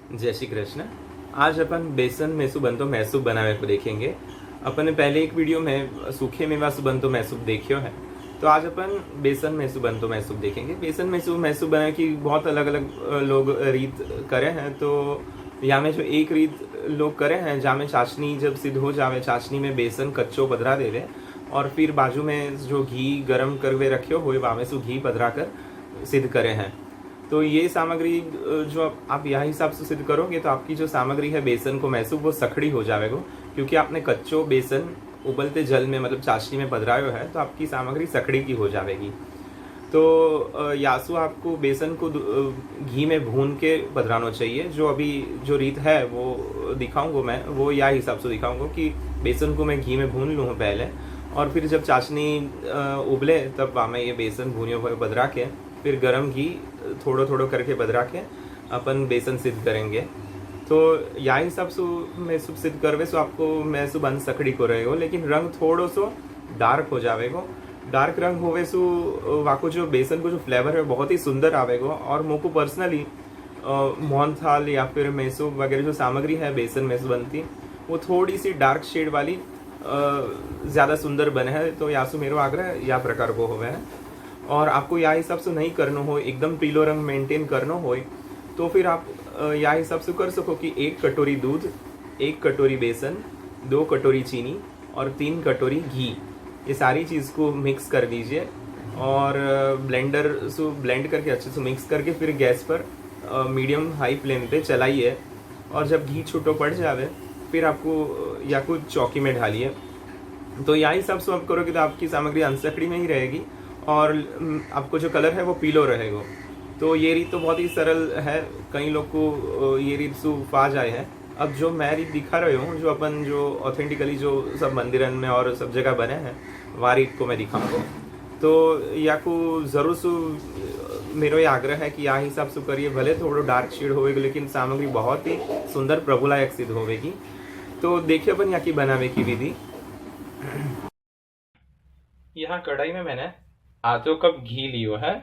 जय श्री कृष्ण। आज अपन बेसन मेसू बंतो मैसूब बनावे को देखेंगे। अपन ने पहले एक वीडियो में सूखे मेवा सुबंतो मैसूब देखियो है, तो आज अपन बेसन मेसू बंतो मैसूब देखेंगे। बेसन मेसू मैसूब बनाने की बहुत अलग अलग लोग रीत करे हैं। तो यहाँ में जो एक रीत लोग करे हैं, जहाँ में चाशनी जब सिद्ध हो जावे, चाशनी में बेसन कच्चो पधरा देवे और फिर बाजू में जो घी गरम करवे रखियो हुए वहाँ में सो घी पधरा कर सिद्ध करे हैं। तो ये सामग्री जो आप यह हिसाब से सिद्ध करोगे तो आपकी जो सामग्री है बेसन को मैसूब वो सखड़ी हो जाएगा, क्योंकि आपने कच्चो बेसन उबलते जल में मतलब चाशनी में पधरायो है, तो आपकी सामग्री सखड़ी की हो जाएगी। तो यासु आपको बेसन को घी में भून के पधराना चाहिए। जो अभी जो रीत है वो दिखाऊंगा मैं, वो या हिसाब से दिखाऊंगा कि बेसन को मैं घी में भून लूँ पहले, और फिर जब चाशनी उबले तब वहाँ में ये बेसन भूनियो हुए पधरा के फिर गरम घी थोड़ो थोड़ो करके बदरा के अपन बेसन सिद्ध करेंगे। तो या हिसाब से मैसूब सिद्ध करवे सो आपको मैसूब अन सकड़ी को रहेगा, लेकिन रंग थोड़ो सो डार्क हो जाएगा। डार्क रंग होवे सो वाको जो बेसन को जो फ्लेवर है बहुत ही सुंदर आवेगा। और मुझको पर्सनली मोहनथाल या फिर मैसूब वगैरह जो सामग्री है बेसन मैसूब बनती वो थोड़ी सी डार्क शेड वाली ज़्यादा सुंदर बने है। तो यासु मेरो आग्रह या प्रकार को होवे है। और आपको या हिसाब से नहीं करना हो, एकदम पीलो रंग मेंटेन करना हो, तो फिर आप या हिसाब से कर सको कि 1 कटोरी दूध, 1 कटोरी बेसन, 2 कटोरी चीनी और 3 कटोरी घी, ये सारी चीज़ को मिक्स कर दीजिए और ब्लेंडर से ब्लेंड करके अच्छे से मिक्स करके फिर गैस पर मीडियम हाई फ्लेम पे चलाइए। और जब घी छूटो पड़ जावे फिर आपको या कुछ चौकी में ढालिए। तो या हिसाब से आप करोगे तो आपकी सामग्री अनसकड़ी में ही रहेगी और आपको जो कलर है वो पीलो रहेगा। तो ये रीत तो बहुत ही सरल है, कई लोग को ये रीत सुफा जाए है। अब जो मैं रीत दिखा रही हूँ, जो अपन जो ऑथेंटिकली जो सब मंदिरन में और सब जगह बने हैं वह रीत को मैं दिखाऊंगा। तो या को ज़रूर सु मेरो ये आग्रह है कि या हिसाब से करिए, भले थोड़ा डार्क शेड होएगा लेकिन सामग्री बहुत ही सुंदर प्रभुलायक सिद्ध होगी। तो देखिए अपन यहाँ की बनावे की विधि। यहाँ कढ़ाई में मैंने आधो कप घी लियो है।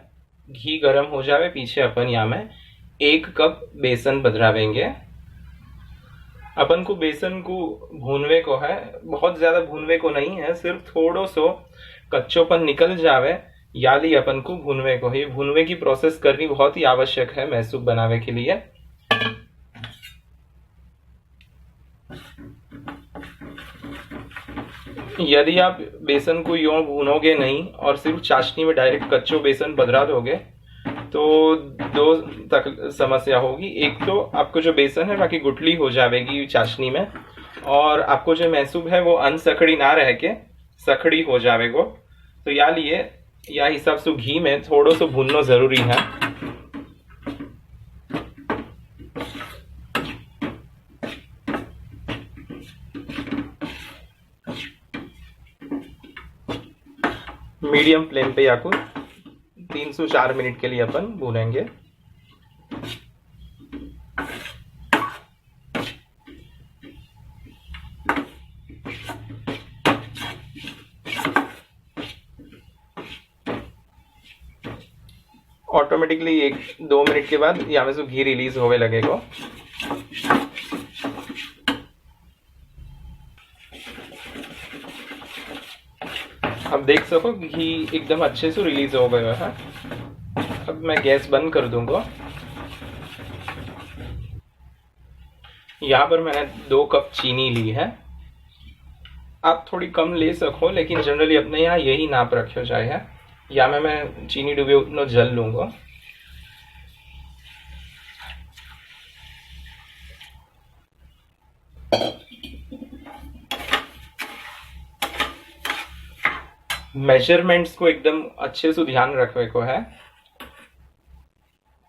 घी गरम हो जावे पीछे अपन यहाँ में 1 कप बेसन बदरावेंगे। अपन को बेसन को भूनवे को है, बहुत ज्यादा भूनवे को नहीं है, सिर्फ थोड़ो सो कच्चोपन निकल जावे याली अपन को भूनवे को है। ये भूनवे की प्रोसेस करनी बहुत ही आवश्यक है मैसूब बनावे के लिए। यदि आप बेसन को यूं भूनोगे नहीं और सिर्फ चाशनी में डायरेक्ट कच्चो बेसन बदरा दोगे तो 2 तक समस्या होगी। एक तो आपको जो बेसन है बाकी गुठली हो जाएगी चाशनी में, और आपको जो मैसूब है वो अनसकड़ी ना रह के सखड़ी हो जाएगा। तो या लिए या हिसाब से घी में थोड़ो सो भूनना जरूरी है। मीडियम फ्लेम पे या कुछ 3 से 4 मिनट के लिए अपन भूनेंगे। ऑटोमेटिकली 1-2 मिनट के बाद यहाँ में से घी रिलीज होने लगेगा। अब देख सको घी एकदम अच्छे से रिलीज हो गया है। अब मैं गैस बंद कर दूंगा। यहाँ पर मैंने 2 कप चीनी ली है। आप थोड़ी कम ले सको, लेकिन जनरली अपने यहाँ यही नाप रखो जाए है। या मैं चीनी डूबे उतना जल लूंगा। मेजरमेंट्स को एकदम अच्छे से ध्यान रखने को है।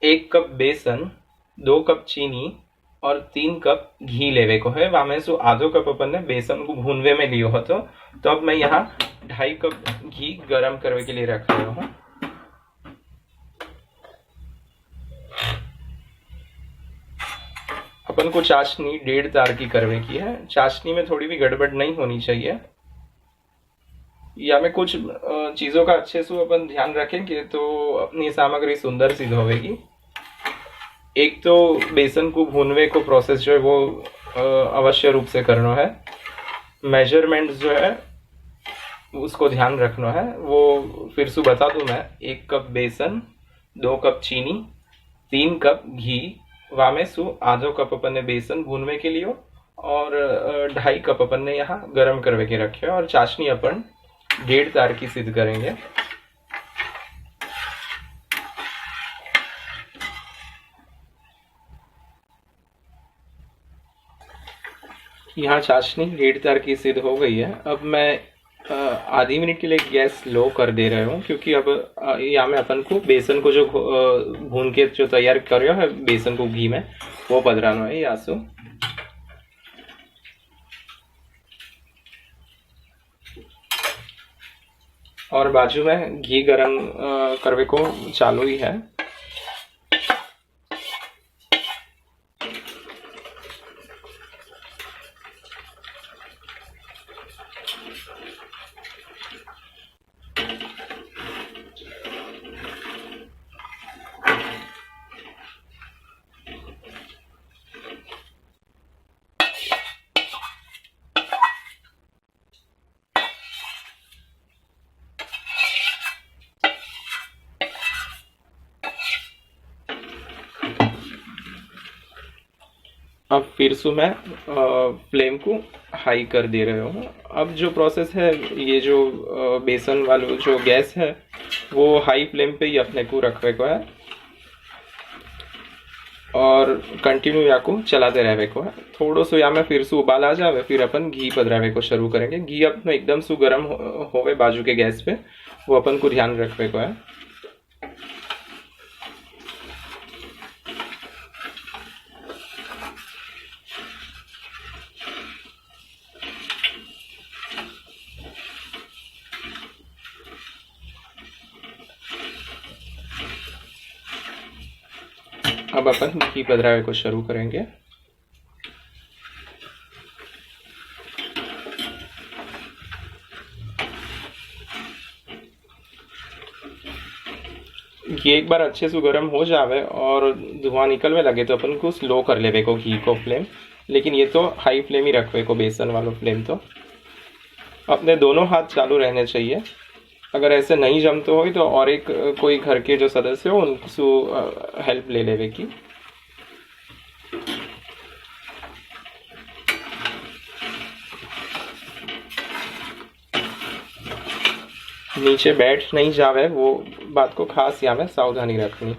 1 कप बेसन, 2 कप चीनी और 3 कप घी लेवे को है। वहां में से आधो कप अपन ने बेसन को भूनवे में लियो हो। तो अब मैं यहाँ 2.5 कप घी गरम करने के लिए रख रहा हूँ। अपन को चाशनी 1.5 तार की करवे की है। चाशनी में थोड़ी भी गड़बड़ नहीं होनी चाहिए। या में कुछ चीजों का अच्छे से अपन ध्यान रखेंगे तो अपनी सामग्री सुंदर सिद्ध होगी। एक तो बेसन को भूनवे को प्रोसेस जो है वो अवश्य रूप से करना है। मेजरमेंट जो है उसको ध्यान रखना है, वो फिर से बता दूं मैं। 1 कप बेसन, 2 कप चीनी, 3 कप घी, वामे सु आधो कप अपन ने बेसन भूनवे के लिए और 2.5 कप अपन ने यहाँ गर्म करवे के रखे और चाशनी अपन 1.5 तार की सिद्ध करेंगे। यहाँ चाशनी 1.5 तार की सिद्ध हो गई है। अब मैं आधी मिनट के लिए गैस लो कर दे रहे हूँ, क्योंकि अब यहाँ में अपन को बेसन को जो भून के जो तैयार कर रहे हो बेसन को घी में, वो पधराना है यासु। और बाजू में घी गरम करवे को चालू ही है। अब फिर से मैं फ्लेम को हाई कर दे रहे हूँ। अब जो प्रोसेस है, ये जो बेसन वाला जो गैस है वो हाई फ्लेम पे ही अपने को रखने को है और कंटिन्यू या को चलाते रहने को है। थोड़ो सो या में फिर से उबाल आ जावे, फिर अपन घी पधरावे को शुरू करेंगे। घी अपना एकदम से गर्म होवे बाजू के गैस पे, वो अपन को ध्यान रखने को है। अब अपन घी पधरावे को शुरू करेंगे। घी एक बार अच्छे से गर्म हो जावे और धुआं निकलने लगे तो अपन को स्लो कर लेवे को घी को फ्लेम, लेकिन ये तो हाई फ्लेम ही रखवे को बेसन वाला फ्लेम। तो अपने दोनों हाथ चालू रहने चाहिए। अगर ऐसे नहीं जमतो हो तो और एक कोई घर के जो सदस्य हो उनसे हेल्प ले लेवे की। नीचे बैठ नहीं जावे, वो बात को खास यहाँ में सावधानी रखनी।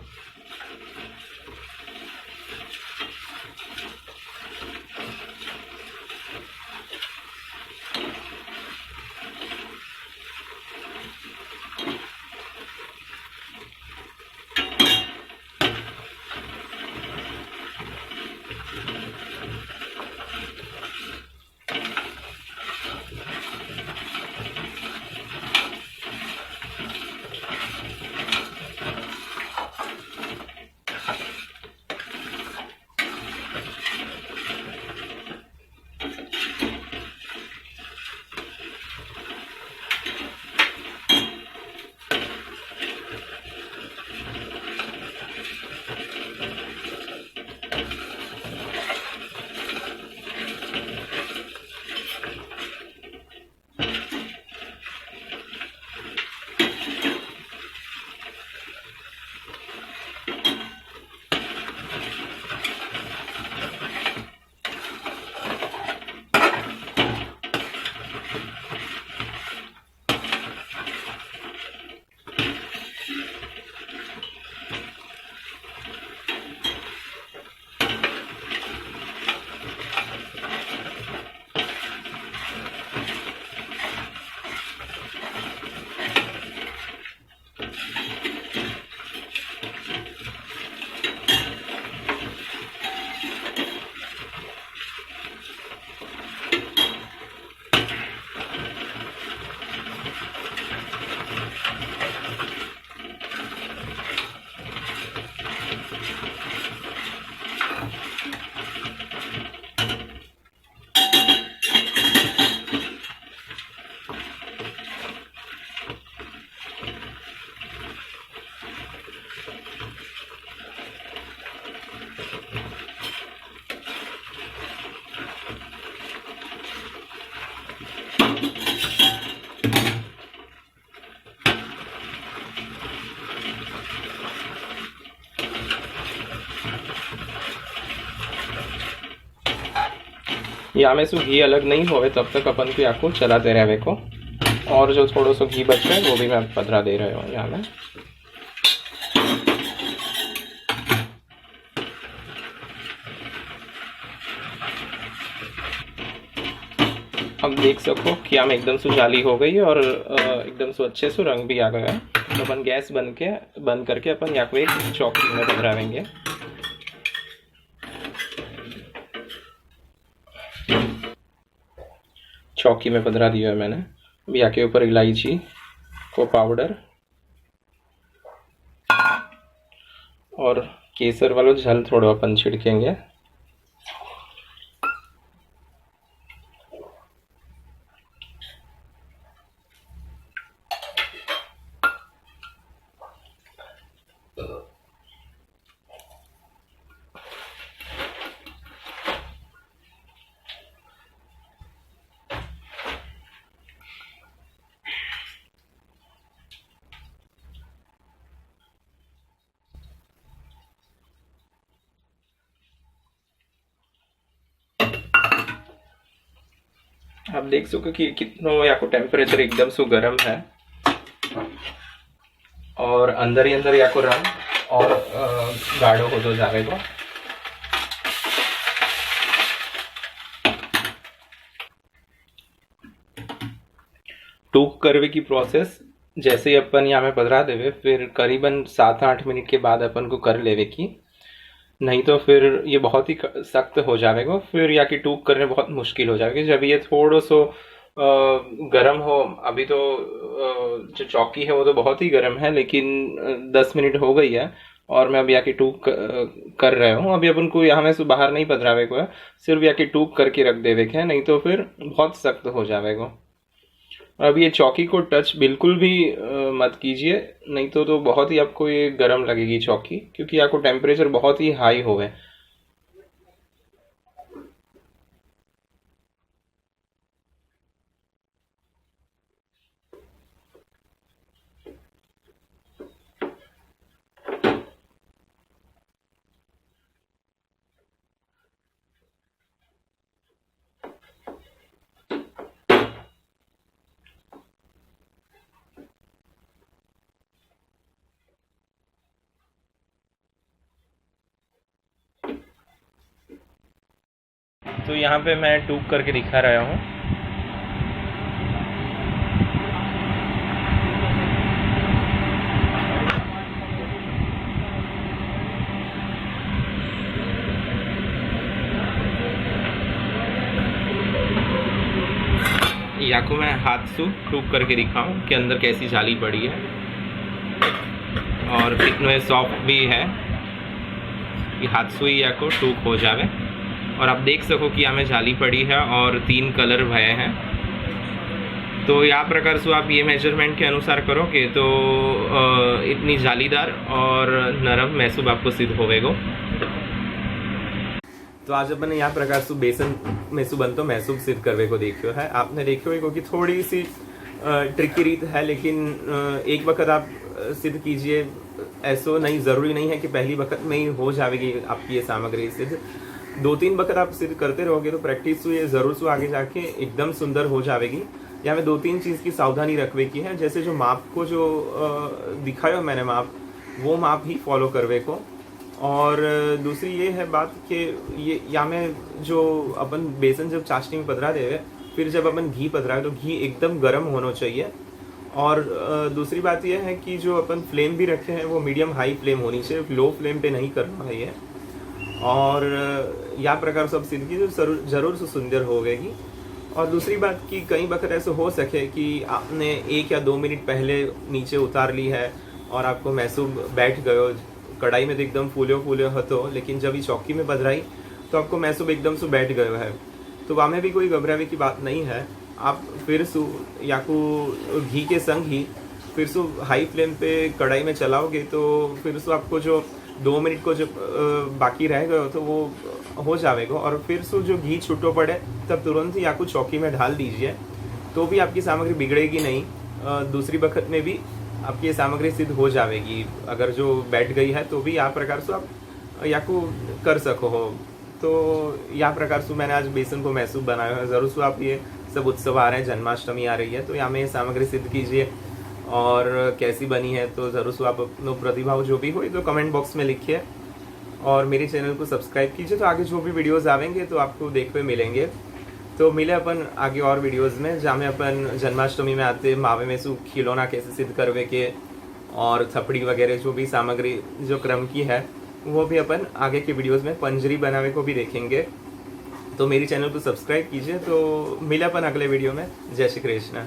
यहाँ में सु घी अलग नहीं होवे तब तक अपन को यहाँ को चलाते रहे को। और जो थोड़ा सा घी बच गया वो भी मैं पधरा दे रहा हूँ यहाँ में। अब देख सको कि हम एकदम से जाली हो गई है और एकदम से अच्छे से रंग भी आ गया है। तो अपन गैस बंद करके अपन यहाँ को एक चौकी में पधरावेंगे। चौकी में पधरा दिया है मैंने। अब यहाँ के ऊपर इलायची को पाउडर और केसर वाला झल थोड़ा अपन छिड़केंगे। आप देख सको कि कितना यहाँ को टेम्परेचर एकदम से गर्म है और अंदर ही अंदर यहाँ को रंग और गाढ़ो हो तो जाएगा। टूक करवे की प्रोसेस जैसे ही अपन यहाँ में पधरा देवे फिर करीबन 7-8 मिनट के बाद अपन को कर लेवे की, नहीं तो फिर ये बहुत ही सख्त हो जाएगा। फिर या कि टूक करने बहुत मुश्किल हो जाएगी। जब ये थोड़ा सो गर्म हो, अभी तो जो चौकी है वो तो बहुत ही गर्म है, लेकिन 10 मिनट हो गई है और मैं अभी यहाँ की टूक कर रहा हूँ। अभी अपन को यहाँ में से बाहर नहीं पधरावे को है, सिर्फ यहाँ की टूक करके रख देवे के है, नहीं तो फिर बहुत सख्त हो जाएगा। अब ये चौकी को टच बिल्कुल भी मत कीजिए, नहीं तो बहुत ही आपको ये गर्म लगेगी चौकी, क्योंकि आपको टेम्परेचर बहुत ही हाई होवे। तो यहाँ पे मैं टूक करके दिखा रहा हूँ। या को मैं हाथ से टूक करके दिखाऊं कि अंदर कैसी जाली पड़ी है और कितने सॉफ्ट भी है कि हाथ से ही या को टूक हो जावे। और आप देख सको कि यहाँ में जाली पड़ी है और 3 कलर भये हैं। तो या प्रकार से आप ये मेजरमेंट के अनुसार करोगे तो इतनी जालीदार और नरम मैसूब आपको सिद्ध होवेगो। तो आज अपन यहाँ प्रकार से बेसन मैसूब बनतो मैसूब सिद्ध करवे को देखियो है। आपने देखियो है कि थोड़ी सी ट्रिकी रीत है, लेकिन एक वक्त आप सिद्ध कीजिए। ऐसा नहीं, ज़रूरी नहीं है कि पहली वक्त में ही हो जाएगी आपकी ये सामग्री सिद्ध। 2-3 वक्त आप सिद्ध करते रहोगे तो प्रैक्टिस से ये ज़रूर से आगे जाके एकदम सुंदर हो जाएगी। यहाँ में 2-3 चीज़ की सावधानी रखवे की है। जैसे जो माप को जो दिखाया मैंने माप, वो माप ही फॉलो करवे को। और दूसरी ये है बात कि ये यहाँ में जो अपन बेसन जब चाशनी में पधरा देवे, फिर जब अपन घी पधराए तो घी एकदम गर्म होना चाहिए। और दूसरी बात यह है कि जो अपन फ्लेम भी रखे हैं वो मीडियम हाई फ्लेम होनी चाहिए, लो फ्लेम पे नहीं करना है ये। और यह प्रकार सब सिद्ध की जरूर से सुंदर होगी। और दूसरी बात कि कई वक्त ऐसे हो सके कि आपने 1 या 2 मिनट पहले नीचे उतार ली है और आपको मैसूब बैठ गयो, कढ़ाई में तो एकदम फूलो हो, लेकिन जब ये चौकी में पधराई तो आपको मैसूब एकदम से बैठ गयो है। तो वहाँ में भी कोई घबरावे की बात नहीं है। आप फिर सु या को घी के संग ही फिर सु हाई फ्लेम पे कढ़ाई में चलाओगे तो फिर सु आपको जो 2 मिनट को जो बाकी रह गए तो वो हो जाएगा। और फिर सु जो घी छूटो पड़े तब तुरंत ही आपको चौकी में ढाल दीजिए, तो भी आपकी सामग्री बिगड़ेगी नहीं। दूसरी वक्त में भी आपकी ये सामग्री सिद्ध हो जाएगी। अगर जो बैठ गई है तो भी आप प्रकार से आप या को कर सको हो। तो या प्रकार से मैंने आज बेसन को मैसूब बनाया है। ज़रूर से आप ये सब उत्सव आ रहे हैं, जन्माष्टमी आ रही है, तो यहाँ में सामग्री सिद्ध कीजिए और कैसी बनी है तो ज़रूर से आप अपना प्रतिभाव जो भी हो तो कमेंट बॉक्स में लिखिए और मेरे चैनल को सब्सक्राइब कीजिए। तो आगे जो भी वीडियोज़ आवेंगे तो आपको देखने मिलेंगे। तो मिले अपन आगे और वीडियोज़ में, जहाँ में अपन जन्माष्टमी में आते मावे में सु खिलौना कैसे सिद्ध करवे के और थपड़ी वगैरह जो भी सामग्री जो क्रम की है वो भी अपन आगे के वीडियोस में पंजरी बनावे को भी देखेंगे। तो मेरी चैनल को सब्सक्राइब कीजिए। तो मिले अपन अगले वीडियो में। जय श्री कृष्ण।